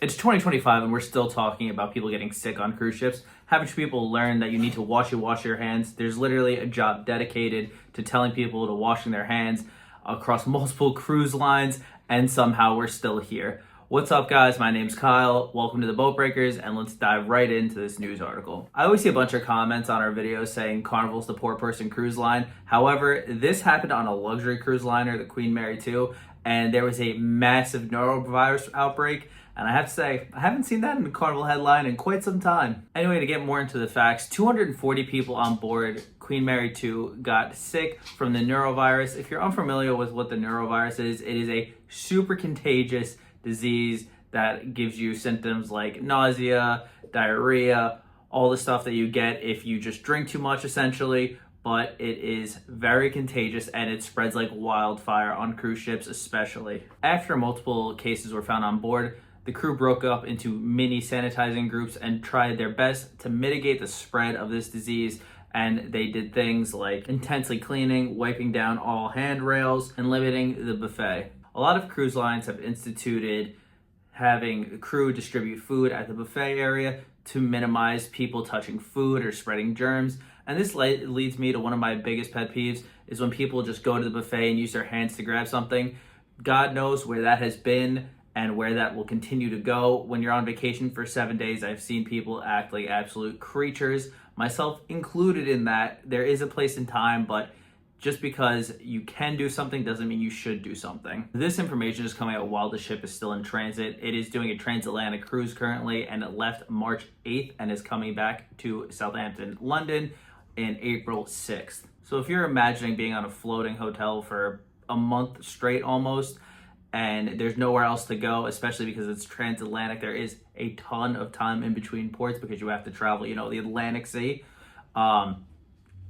It's 2025 and we're still talking about people getting sick on cruise ships. Haven't people learned that you need to wash your hands? There's literally a job dedicated to telling people to washing their hands across multiple cruise lines, and somehow we're still here. What's up, guys? My name's Kyle. Welcome to the Boat Breakers, and let's dive right into this news article. I always see a bunch of comments on our videos saying Carnival's the poor person cruise line. However, this happened on a luxury cruise liner, the Queen Mary 2, and there was a massive norovirus outbreak. And I have to say, I haven't seen that in the Carnival headline in quite some time. Anyway, to get more into the facts, 240 people on board Queen Mary 2 got sick from the norovirus. If you're unfamiliar with what the norovirus is, it is a super contagious disease that gives you symptoms like nausea, diarrhea, all the stuff that you get if you just drink too much, essentially. But it is very contagious and it spreads like wildfire on cruise ships especially. After multiple cases were found on board, the crew broke up into mini sanitizing groups and tried their best to mitigate the spread of this disease. And they did things like intensely cleaning, wiping down all handrails, and limiting the buffet. A lot of cruise lines have instituted having the crew distribute food at the buffet area to minimize people touching food or spreading germs. And this leads me to one of my biggest pet peeves is when people just go to the buffet and use their hands to grab something. God knows where that has been and where that will continue to go. When you're on vacation for 7 days, I've seen people act like absolute creatures, myself included in that. There is a place and time, but just because you can do something doesn't mean you should do something. This information is coming out while the ship is still in transit. It is doing a transatlantic cruise currently, and it left March 8th and is coming back to Southampton, London in April 6th. So if you're imagining being on a floating hotel for a month straight almost, and there's nowhere else to go, especially because it's transatlantic, there is a ton of time in between ports because you have to travel, the Atlantic Sea.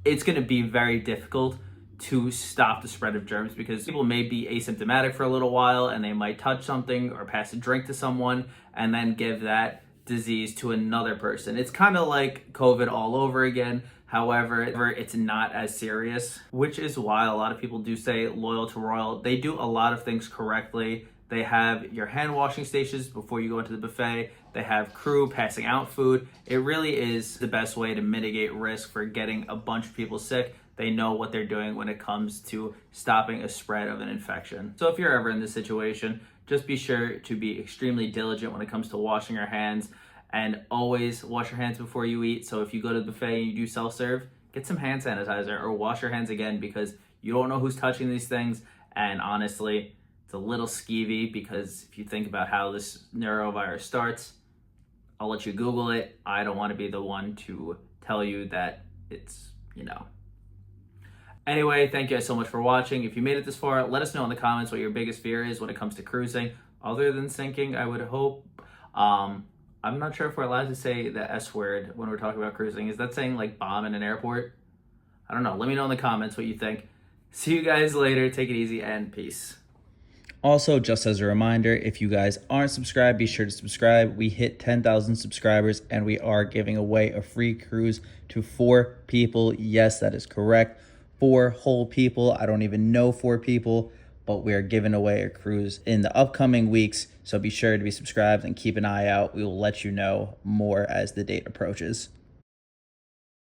It's gonna be very difficult to stop the spread of germs because people may be asymptomatic for a little while and they might touch something or pass a drink to someone and then give that disease to another person. It's kind of like COVID all over again. However, it's not as serious, which is why a lot of people do say loyal to Royal. They do a lot of things correctly. They have your hand washing stations before you go into the buffet. They have crew passing out food. It really is the best way to mitigate risk for getting a bunch of people sick. They know what they're doing when it comes to stopping a spread of an infection. So if you're ever in this situation, just be sure to be extremely diligent when it comes to washing your hands, and always wash your hands before you eat. So if you go to the buffet and you do self-serve, get some hand sanitizer or wash your hands again because you don't know who's touching these things. And honestly, it's a little skeevy because if you think about how this norovirus starts, I'll let you Google it. I don't want to be the one to tell you that it's, Anyway, thank you guys so much for watching. If you made it this far, let us know in the comments what your biggest fear is when it comes to cruising. Other than sinking, I would hope. I'm not sure if we're allowed to say the S word when we're talking about cruising. Is that saying like bomb in an airport? I don't know. Let me know in the comments what you think. See you guys later. Take it easy and peace. Also, just as a reminder, if you guys aren't subscribed, be sure to subscribe. We hit 10,000 subscribers and we are giving away a free cruise to 4 people. Yes, that is correct. 4 whole people. I don't even know 4 people, but we're giving away a cruise in the upcoming weeks. So be sure to be subscribed and keep an eye out. We will let you know more as the date approaches.